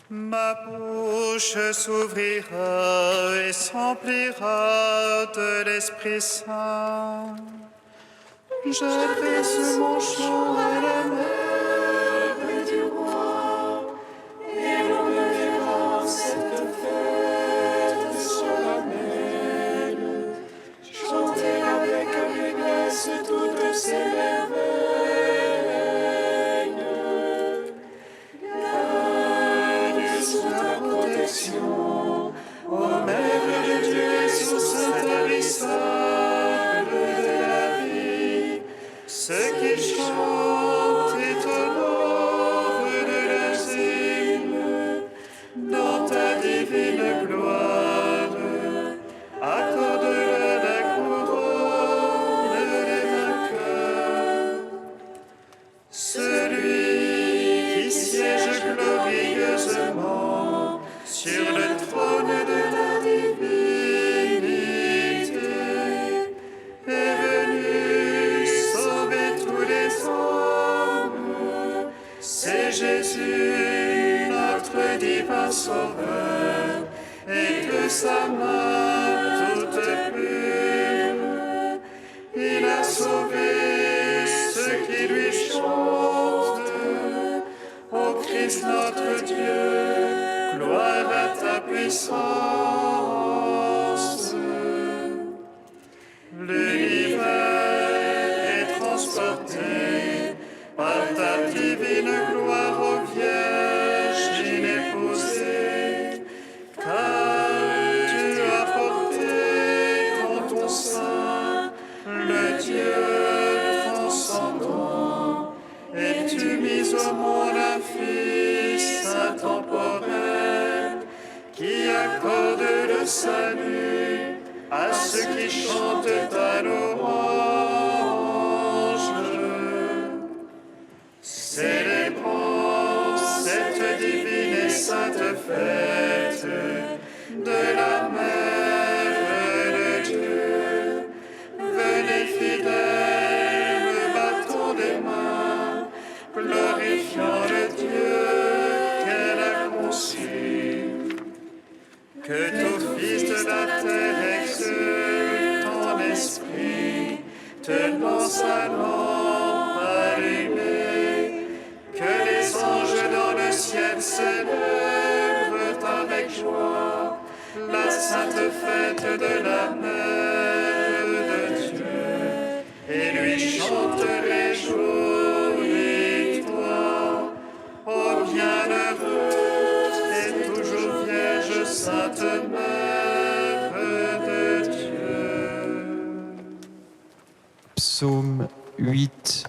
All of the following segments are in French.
Ma bouche s'ouvrira et s'emplira de l'Esprit Saint. J'adresse mon chant à la mère du roi, et l'on me verra en cette fête solennelle, chanter avec allégresse toutes ces merveilles. Garde sous ta protection, ô Mère de Dieu, et sous cet abyssal de la vie, ceux qui chantent et t'honorent de leurs hymnes, dans ta divine gloire, accorde-leur la couronne des vainqueurs. Celui qui siège glorieusement sur le trône de la divinité est venu sauver tous les hommes. C'est Jésus, notre divin Sauveur, et de sa main toute pure, il a sauvé ceux qui lui chantent. Ô Christ notre Dieu, gloire à ta puissance. L'univers est transporté par ta divine gloire, ô Vierge inépousée, car tu as porté dans ton sein le Dieu transcendant, et tu mis au monde un Fils intemporel qui accorde le salut à ceux qui chantent ta louange. Célébrons cette divine et sainte fête de la Mère de Dieu. Venez fidèles, battons des mains, glorifiant le Dieu qu'elle a conçu. Que tout fils de la terre exulte en esprit, tenant sa lampe allumée. Que les anges dans le ciel célèbrent avec joie la sainte fête de la Mère de Dieu, et lui chantent les jours victoire. Ô bienheureuse et toujours Vierge Sainte Mère de Dieu. Psaume 8.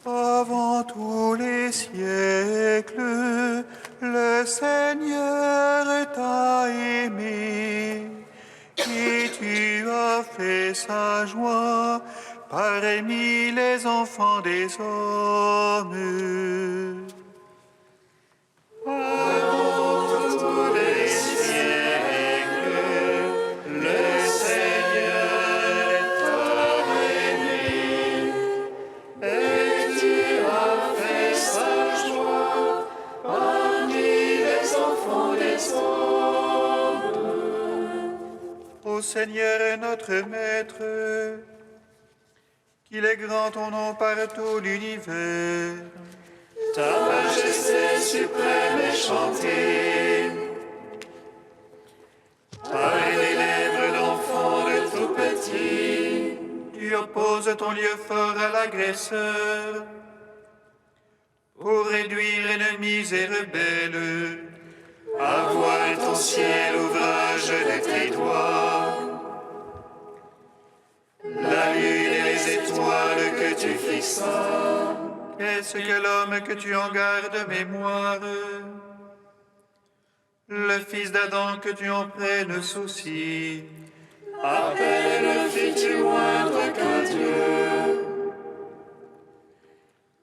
Avant tous les siècles, le Seigneur t'a aimé, et tu as fait sa joie parmi les enfants des hommes. Avant tous les siècles, le Seigneur t'a aimé, et tu as fait sa joie parmi les enfants des hommes. Ô Seigneur et notre Maître, qu'il est grand ton nom par tout l'univers. Ta majesté suprême est chantée par les lèvres d'enfants de tout petit. Tu opposes ton lieu fort à l'agresseur pour réduire ennemis et rebelles. À voir ton ciel, ouvrage de tes doigts, la lune et les étoiles que tu fixas. Qu'est-ce que l'homme que tu en gardes mémoire? Le fils d'Adam que tu en prennes souci. À peine fis-tu moindre qu'un Dieu,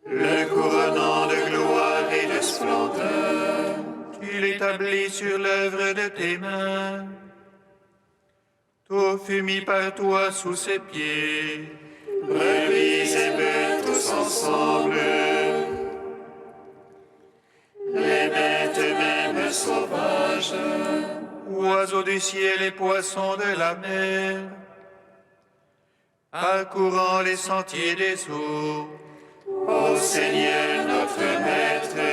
le couronnant de gloire et de splendeur. Tu l'établis sur l'œuvre de tes mains. Tout fut mis par toi sous ses pieds. Brebis et bœufs tous ensemble. ciel les poissons de la mer, parcourant les sentiers des eaux. Ô Seigneur notre Maître,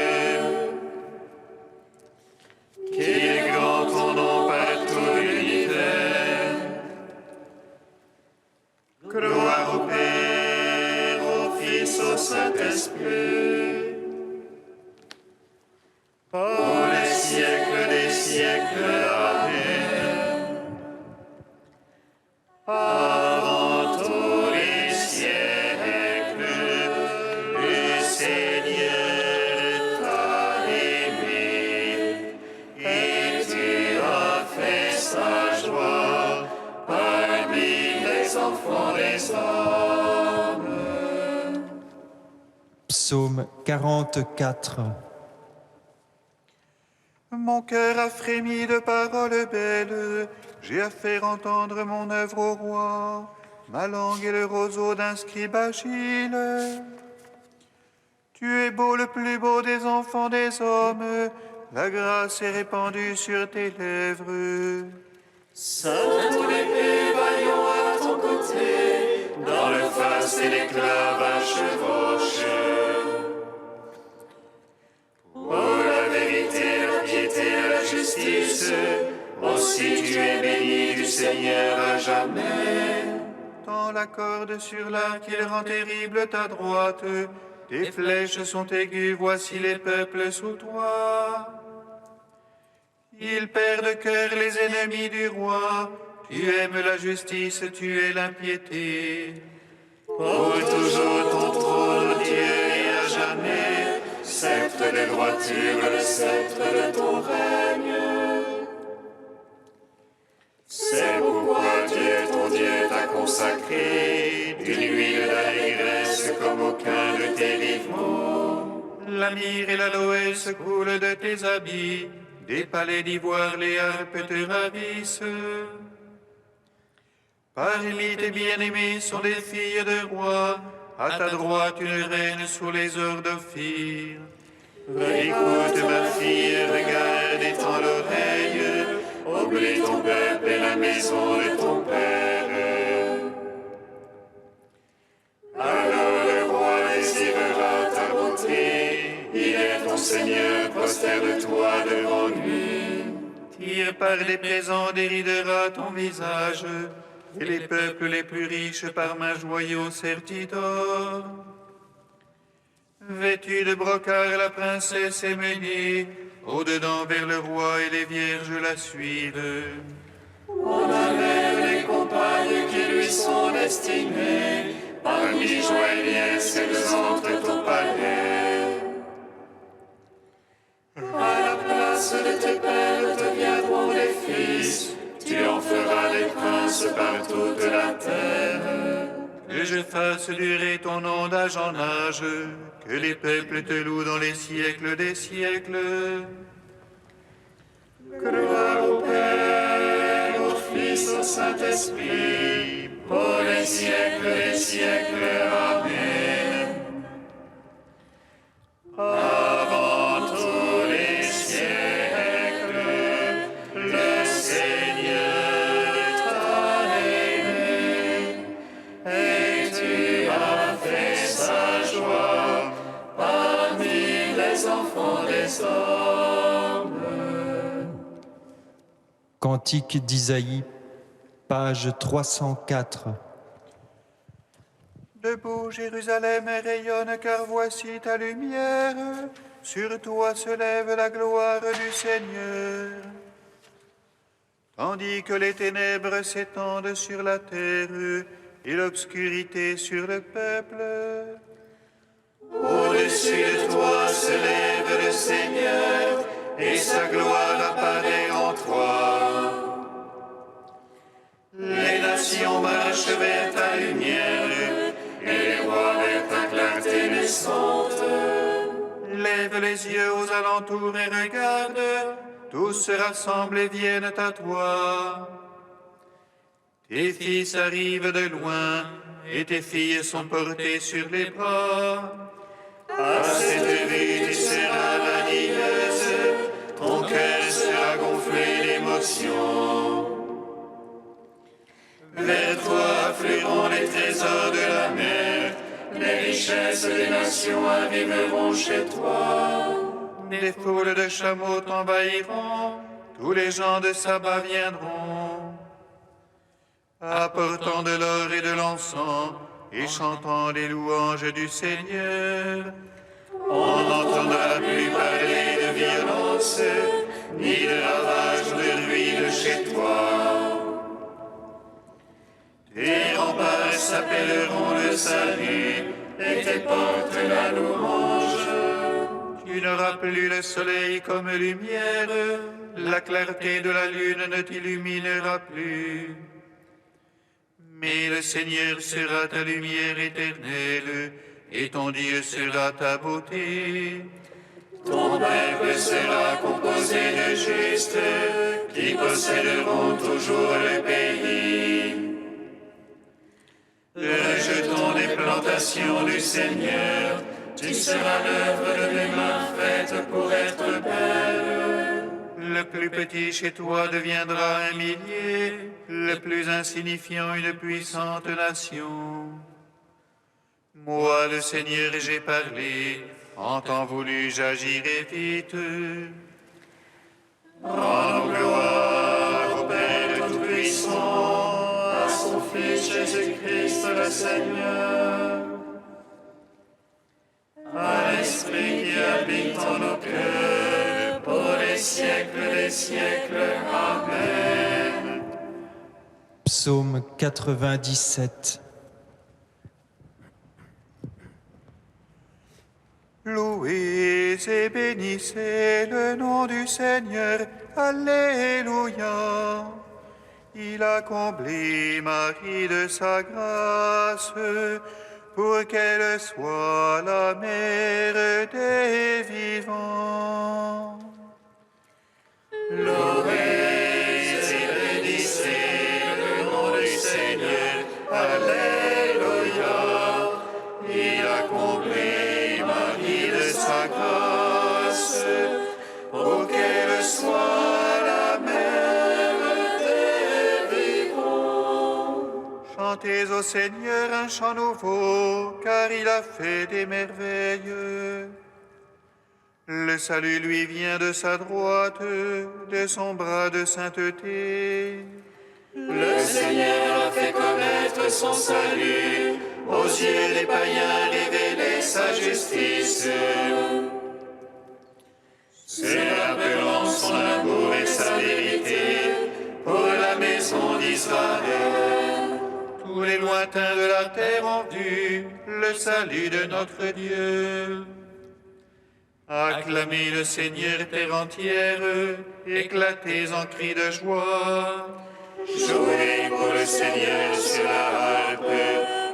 qu'il est grand ton nom par tout l'univers. Gloire au Père, au Fils, au Saint-Esprit, pour les siècles des siècles. Amen. Avant tous les siècles, le Seigneur t'a aimé, et tu as fait sa joie parmi les enfants des hommes. Psaume 44. Mon cœur a frémi de paroles belles, j'ai à faire entendre mon œuvre au roi. Ma langue est le roseau d'un scribe agile. Tu es beau, le plus beau des enfants des hommes, la grâce est répandue sur tes lèvres. Sainte épée, vaillant à ton côté, dans le faste et l'éclat va chevaucher. Oh, la vérité, la piété, la justice, aussi tu es béni du Seigneur à jamais. Tends la corde sur l'arc, il rend terrible ta droite. Tes flèches sont aiguës, voici les peuples sous toi. Ils perdent de cœur les ennemis du roi. Tu aimes la justice, tu es l'impiété. Pour toujours ton trône, Dieu, et à jamais, sceptre de droiture, le sceptre de ton règne. C'est pourquoi Dieu, ton Dieu, t'a consacré d'une huile d'allégresse comme aucun de tes vivements. La myrrhe et l'aloès coulent de tes habits. Des palais d'ivoire, les harpes te ravissent. Parmi tes bien-aimés sont des filles de rois. À ta droite, une reine sous les ors d'Ophir. Écoute, ma fille, regarde et tends l'oreille. Oublie ton peuple et la maison de ton père. Alors le roi désirera ta beauté. Il est ton Seigneur, prosterne-toi devant lui. Tire par des présents, déridera ton visage. Et les peuples les plus riches par main joyaux sertis d'or. Vêtue de brocart, la princesse est menée, au-dedans vers le roi et les vierges la suivent. On amène les compagnes qui lui sont destinées, parmi joie et liesse, elles entrent au palais. À la place de tes pères te viendront des fils, tu en feras des princes par toute la terre. Que je fasse durer ton nom d'âge en âge, que les peuples te louent dans les siècles des siècles. Gloire au Père, au Fils, au Saint-Esprit, pour les siècles des siècles. Amen. Avant tous les siècles, le Seigneur t'a aimé, et tu as fait sa joie parmi les enfants des hommes. Cantique d'Isaïe, page 304. Debout, Jérusalem rayonne, car voici ta lumière. Sur toi se lève la gloire du Seigneur. Tandis que les ténèbres s'étendent sur la terre et l'obscurité sur le peuple. Au-dessus de toi se lève le Seigneur, et sa gloire apparaît en toi. Les nations marchent vers ta lumière, et les rois vers ta clarté naissante. Lève les yeux aux alentours et regarde, tous se rassemblent et viennent à toi. Tes fils arrivent de loin, et tes filles sont portées sur les bras. À cette vue, tu seras radieuse, ton cœur sera gonflé d'émotion. dévotion. Vers toi afflueront les trésors de la mer, les richesses des nations arriveront chez toi. Des foules de chameaux t'envahiront, tous les gens de Saba viendront, apportant de l'or et de l'encens, et chantant les louanges du Seigneur. On n'entendra plus parler de violence, ni de ravages de ruines chez toi. Tes remparts s'appelleront le salut, et tes portes la louange. Tu n'auras plus le soleil comme lumière, la clarté de la lune ne t'illuminera plus. Mais le Seigneur sera ta lumière éternelle, et ton Dieu sera ta beauté. Ton peuple sera composé de justes, qui posséderont toujours le pays. Rejetons les plantations du Seigneur, tu seras l'œuvre de mes mains faites pour être belle. Le plus petit chez toi deviendra un millier, le plus insignifiant une puissante nation. Moi, le Seigneur, j'ai parlé, en temps voulu j'agirai vite. Rendons gloire au Père Tout-Puissant, à son Fils Jésus-Christ le Seigneur, à l'Esprit qui habite en nos cœurs, pour les siècles des siècles. Amen. Psaume 97. Louez et bénissez le nom du Seigneur. Alléluia. Il a comblé Marie de sa grâce pour qu'elle soit la mère des vivants. Louez et bénissez le nom du Seigneur. Alléluia. Il a comblé Marie de sa grâce pour qu'elle soit la mère des vivants. Chantez au Seigneur un chant nouveau, car il a fait des merveilles. Le salut lui vient de sa droite, de son bras de sainteté. Le Seigneur a fait connaître son salut, aux yeux des païens révéler sa justice. C'est rappelant son amour et sa vérité pour la maison d'Israël. Tous les lointains de la terre ont vu le salut de notre Dieu. Acclamez le Seigneur terre entière, éclatez en cris de joie. Jouez pour le Seigneur sur la harpe,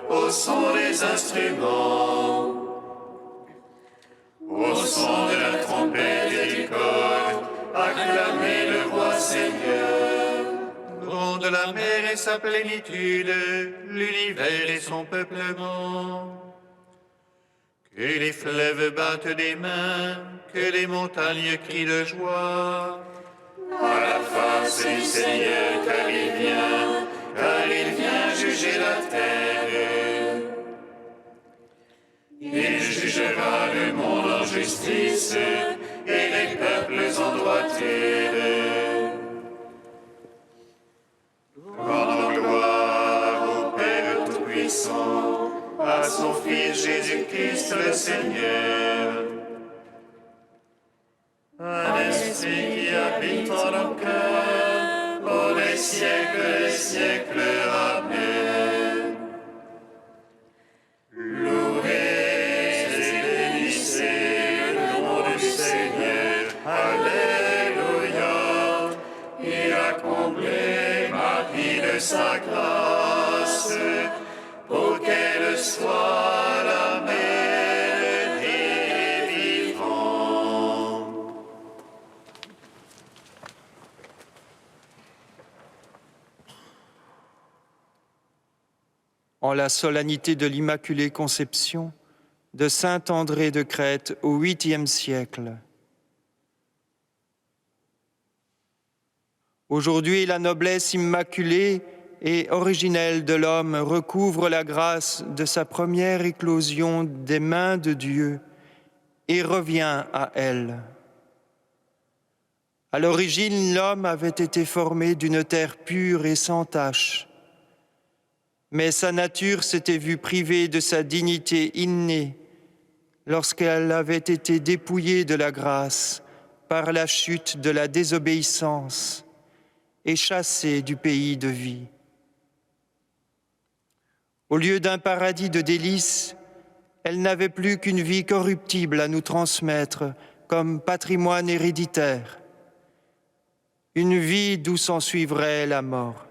au son des instruments, au son de la trompette et du cor, acclamez le roi Seigneur. Gronde la mer et sa plénitude, l'univers et son peuplement. Que les fleuves battent des mains, que les montagnes crient de joie. À la face du Seigneur, car il vient juger la terre. Il jugera le monde en justice et les peuples en droiture. Rendons gloire au Père Tout-Puissant, à son Fils Jésus-Christ le Seigneur. Un esprit qui habite en nos cœurs, pour les siècles des siècles. Amen. Louez et bénissez le nom du Seigneur. Alléluia. Il a comblé Marie de sa grâce, pour qu'elle soit la mère des vivants. En la solennité de l'Immaculée Conception de saint André de Crète au 8e siècle. Aujourd'hui, la noblesse immaculée et originelle de l'homme recouvre la grâce de sa première éclosion des mains de Dieu et revient à elle. À l'origine, l'homme avait été formé d'une terre pure et sans tache, mais sa nature s'était vue privée de sa dignité innée lorsqu'elle avait été dépouillée de la grâce par la chute de la désobéissance et chassée du pays de vie. Au lieu d'un paradis de délices, elle n'avait plus qu'une vie corruptible à nous transmettre comme patrimoine héréditaire, une vie d'où s'ensuivrait la mort.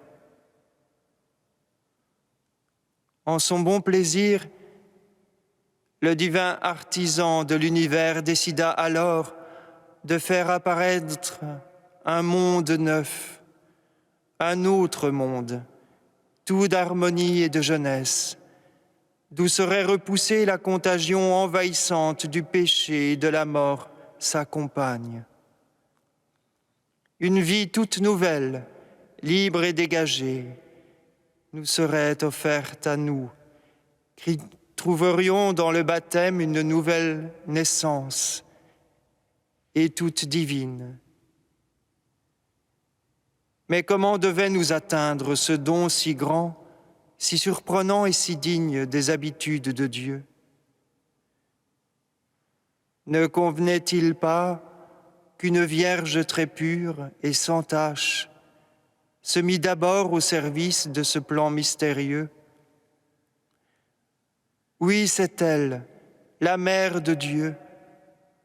En son bon plaisir, le divin artisan de l'univers décida alors de faire apparaître un monde neuf, un autre monde, tout d'harmonie et de jeunesse, d'où serait repoussée la contagion envahissante du péché et de la mort, sa compagne. Une vie toute nouvelle, libre et dégagée, nous serait offerte à nous, qui trouverions dans le baptême une nouvelle naissance et toute divine. Mais comment devait nous atteindre ce don si grand, si surprenant et si digne des habitudes de Dieu? Ne convenait-il pas qu'une Vierge très pure et sans tache se mit d'abord au service de ce plan mystérieux? Oui, c'est elle, la Mère de Dieu,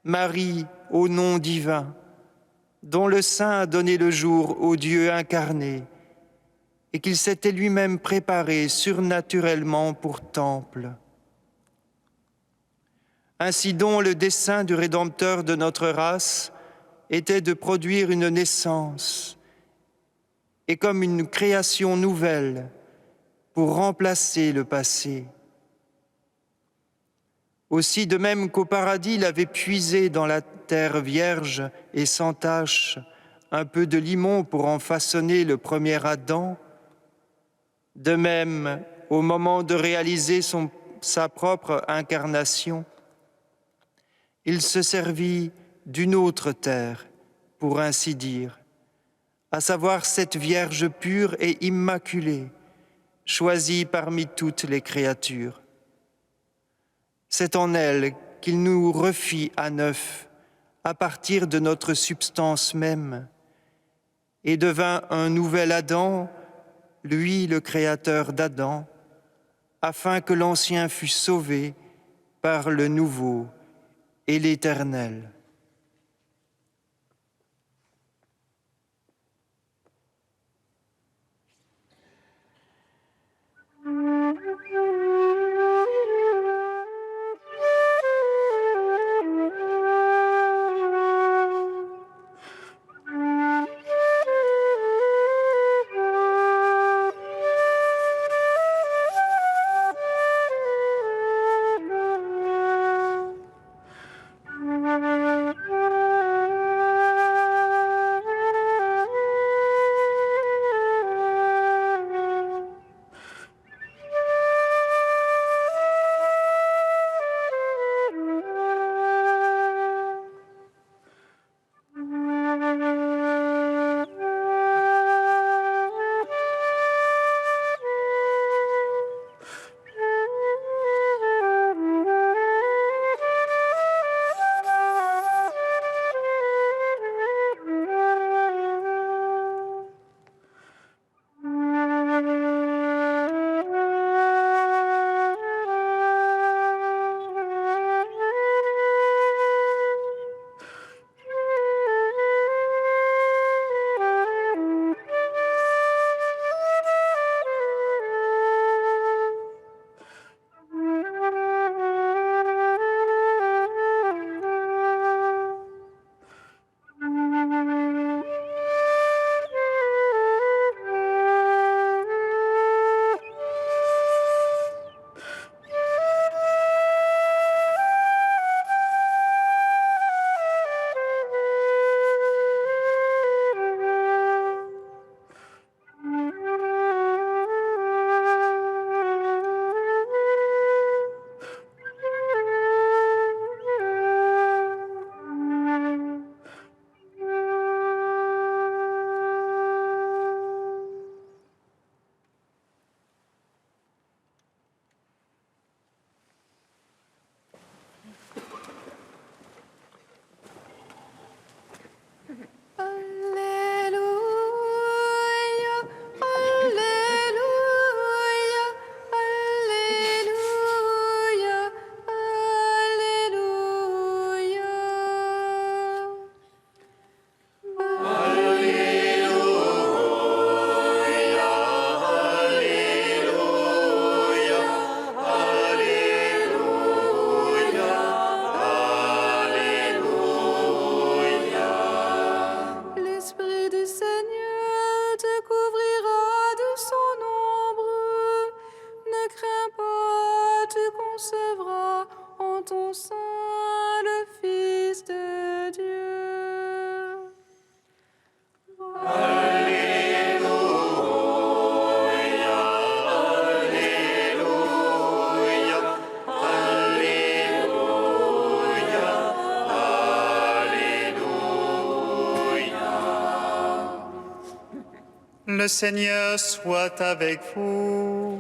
Marie au nom divin, dont le Saint a donné le jour au Dieu incarné et qu'il s'était lui-même préparé surnaturellement pour temple. Ainsi donc, le dessein du Rédempteur de notre race était de produire une naissance et comme une création nouvelle pour remplacer le passé. Aussi, de même qu'au paradis, il avait puisé dans la terre vierge et sans tache un peu de limon pour en façonner le premier Adam, de même, au moment de réaliser sa propre incarnation, il se servit d'une autre terre, pour ainsi dire, à savoir cette Vierge pure et immaculée, choisie parmi toutes les créatures. C'est en elle qu'il nous refit à neuf, à partir de notre substance même, et devint un nouvel Adam, lui le créateur d'Adam, afin que l'ancien fût sauvé par le nouveau et l'éternel. concevra en ton sein le Fils de Dieu. Le Seigneur soit avec vous.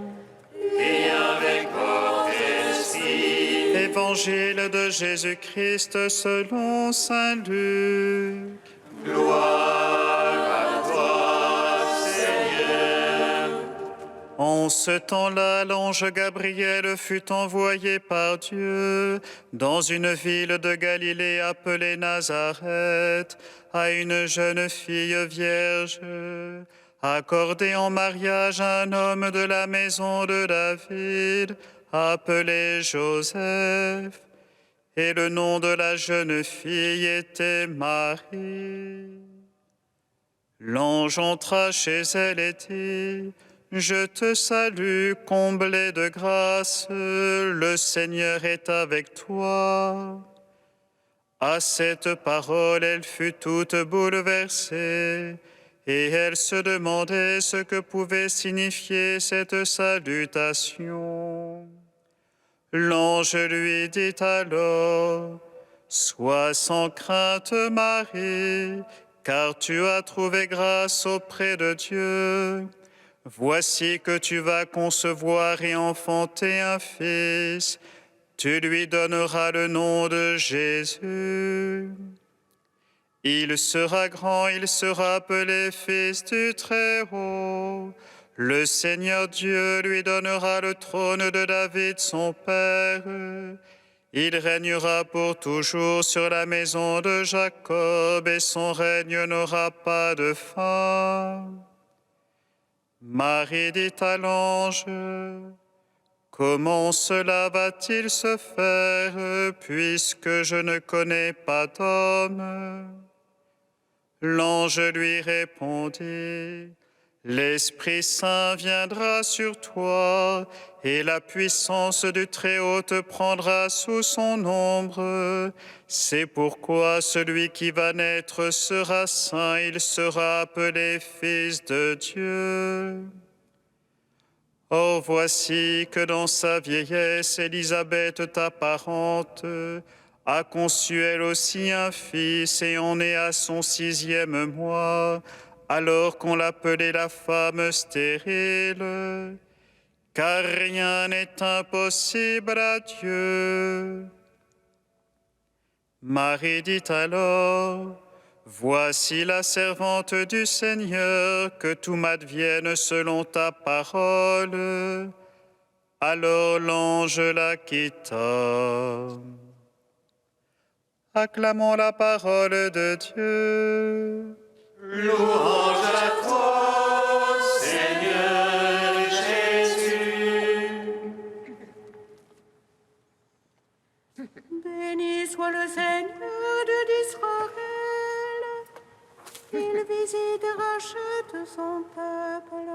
Et avec votre esprit. Évangile de Jésus-Christ selon saint Luc. Gloire à toi, Seigneur. En ce temps-là, l'ange Gabriel fut envoyé par Dieu dans une ville de Galilée appelée Nazareth à une jeune fille vierge, accordée en mariage à un homme de la maison de David, appelé Joseph. Et le nom de la jeune fille était Marie. L'ange entra chez elle et dit: Je te salue, comblée de grâce, le Seigneur est avec toi. À cette parole, elle fut toute bouleversée, et elle se demandait ce que pouvait signifier cette salutation. L'ange lui dit alors: Sois sans crainte, Marie, car tu as trouvé grâce auprès de Dieu. Voici que tu vas concevoir et enfanter un fils. Tu lui donneras le nom de Jésus. Il sera grand, il sera appelé Fils du Très-Haut. Le Seigneur Dieu lui donnera le trône de David, son père. Il régnera pour toujours sur la maison de Jacob, et son règne n'aura pas de fin. Marie dit à l'ange: Comment cela va-t-il se faire, puisque je ne connais pas d'homme? L'ange lui répondit: L'Esprit Saint viendra sur toi, et la puissance du Très-Haut te prendra sous son ombre. C'est pourquoi celui qui va naître sera saint, il sera appelé Fils de Dieu. Or voici que dans sa vieillesse, Élisabeth, ta parente, a conçu elle aussi un fils, et en est à son 6e mois, alors qu'on l'appelait la femme stérile, car rien n'est impossible à Dieu. Marie dit alors: Voici la servante du Seigneur, que tout m'advienne selon ta parole. Alors l'ange la quitta. Acclamons la parole de Dieu. Louange à toi, Seigneur Jésus. Béni soit le Seigneur Dieu d'Israël. Il visite et rachète son peuple.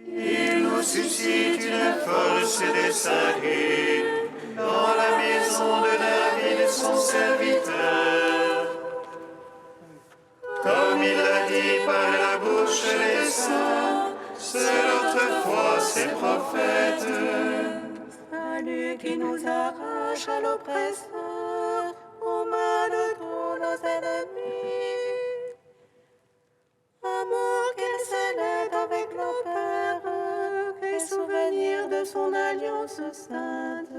Il nous suscite une force de salut dans la maison de David, son serviteur. Comme il l'a dit par la bouche des saints, seul autrefois ses prophètes. Salut qui nous arrache à l'oppresseur, aux mains de tous nos ennemis. Amour qu'il célèbre avec nos pères, et souvenir de son alliance sainte.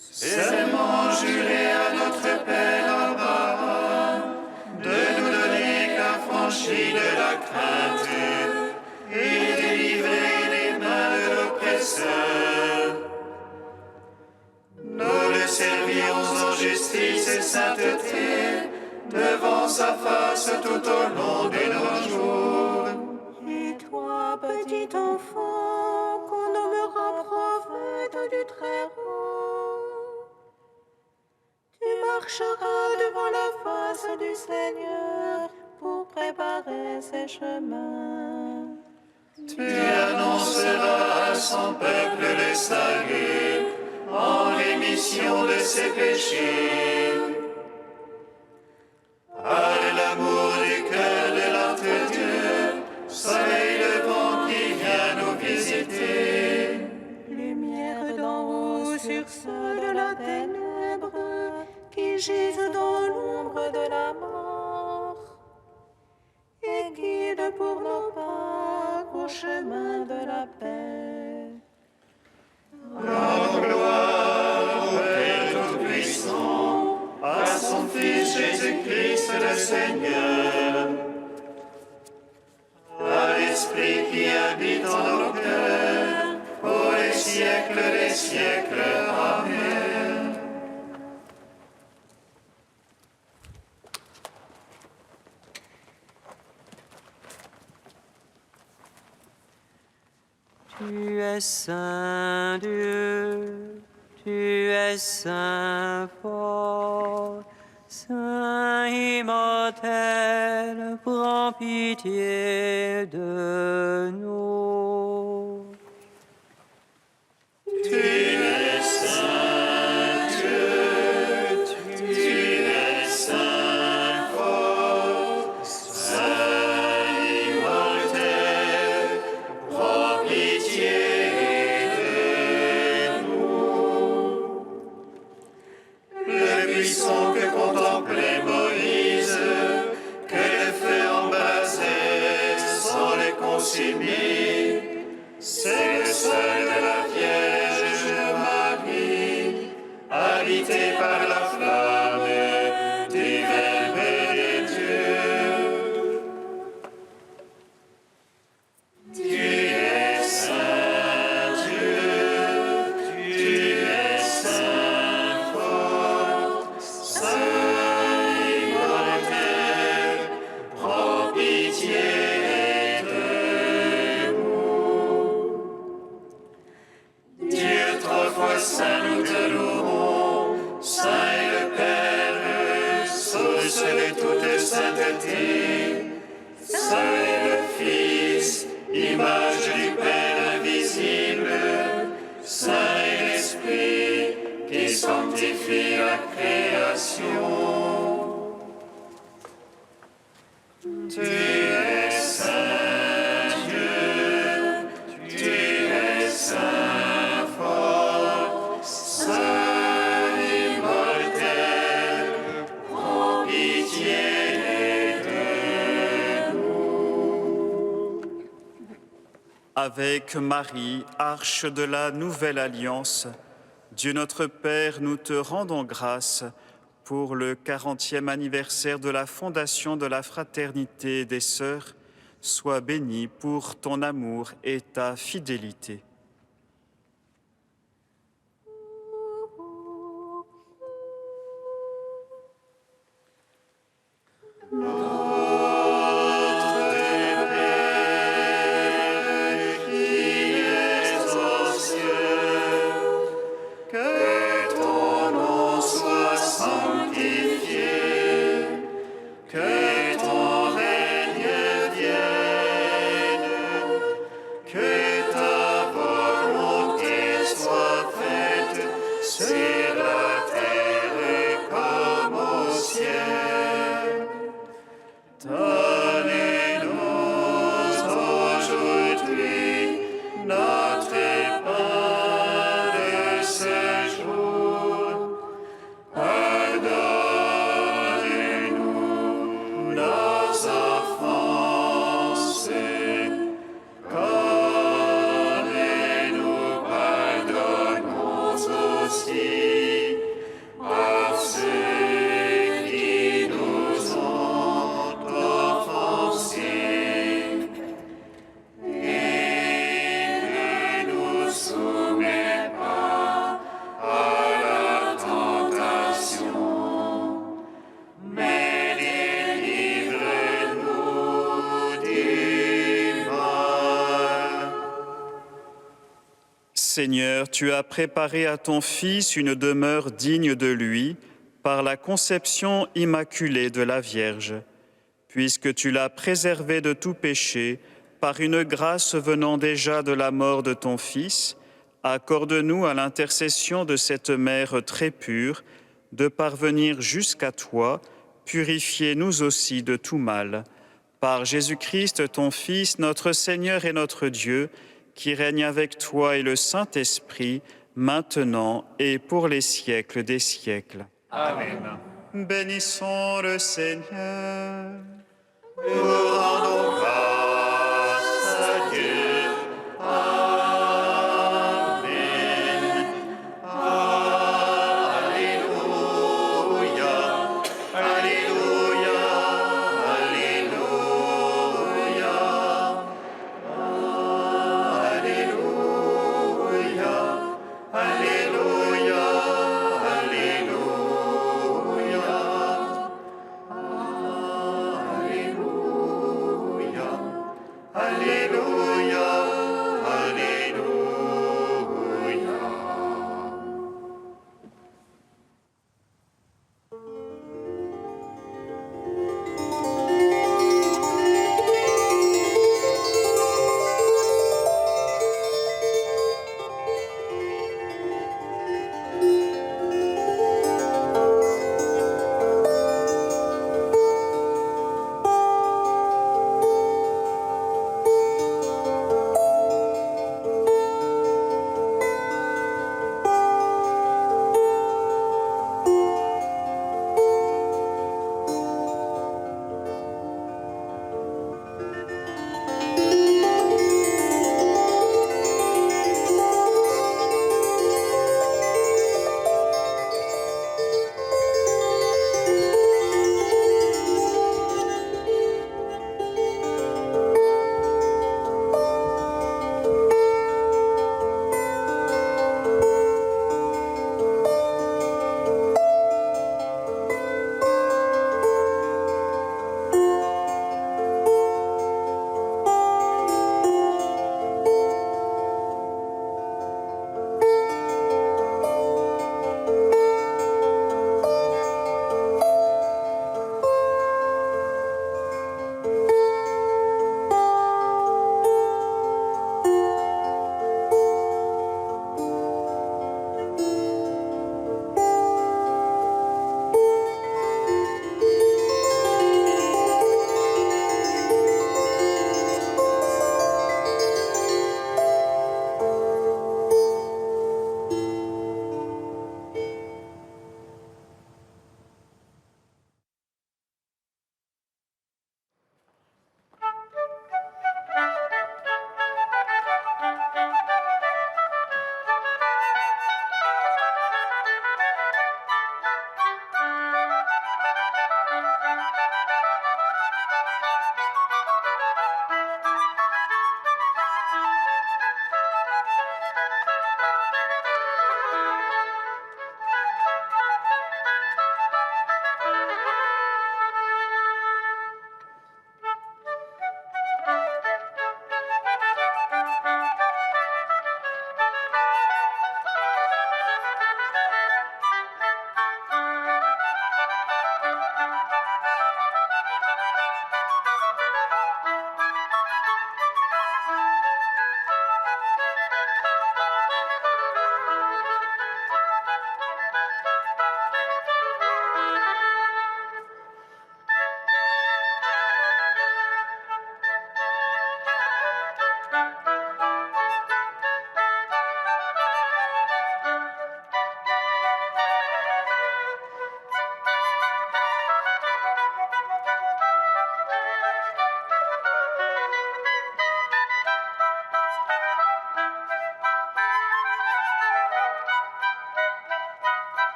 Serment juré à notre Père Abraham, de nous donner qu'affranchis de la crainte et délivrer des mains de l'oppresseur. Nous le servirons en justice et sainteté devant sa face tout au long de nos jours. Et toi, petit enfant, qu'on nommera prophète du Très-Haut, tu marcheras devant la face du Seigneur pour préparer ses chemins. Tu annonceras à son peuple les rémission de ses péchés. Par l'amour du cœur de notre Dieu, soleil levant qui vient nous visiter. Lumière d'en haut sur ceux de la ténèbre, qui gisent dans l'ombre de la mort, et guide pour nos pas au chemin de la paix. Rends gloire au Père Tout-Puissant, à son Fils Jésus-Christ le Seigneur, à l'Esprit qui habite en nos cœurs, pour les siècles des siècles. Amen. Tu es saint Dieu, tu es saint fort, saint immortel, prends pitié de nous. Tu es saint Dieu, tu es saint fort, saint immortel, prends pitié de nous. Le buisson que contemplait Moïse, que le feu embrasait sans le consumer, c'est le sol de la Vierge Marie, habité par la flamme du Verbe de Dieu. Tu es saint Dieu, tu es saint fort, saint immortel, prends pitié de nous. Dieu trois fois saint, nous te louons, saint est le Père, source de toute sainteté, saint est le Fils, image du Père invisible, saint est l'Esprit qui sanctifie la création. Tu es saint Dieu, tu es saint fort, saint immortel, prends pitié de nous. Avec Marie, arche de la nouvelle alliance, Dieu notre Père, nous te rendons grâce pour le 40e anniversaire de la fondation de la Fraternité des Sœurs. Sois béni pour ton amour et ta fidélité. Que ton nom soit sanctifié, que ton règne vienne, que ta volonté soit faite sur la terre comme au ciel. Donnez-nous aujourd'hui notre pain de ce jour. Pardonne-nous nos offenses, comme nous pardonnons aussi à ceux qui nous ont offensés. Et ne nous soumets pas à la tentation, mais délivre-nous du mal. Seigneur, tu as préparé à ton Fils une demeure digne de lui par la conception immaculée de la Vierge. Puisque tu l'as préservé de tout péché par une grâce venant déjà de la mort de ton Fils, Accorde-nous à l'intercession de cette Mère très pure, de parvenir jusqu'à toi, purifiez nous aussi de tout mal. Par Jésus-Christ, ton Fils, notre Seigneur et notre Dieu, qui règne avec toi et le Saint-Esprit, maintenant et pour les siècles des siècles. Amen. Bénissons le Seigneur. Nous rendons grâce.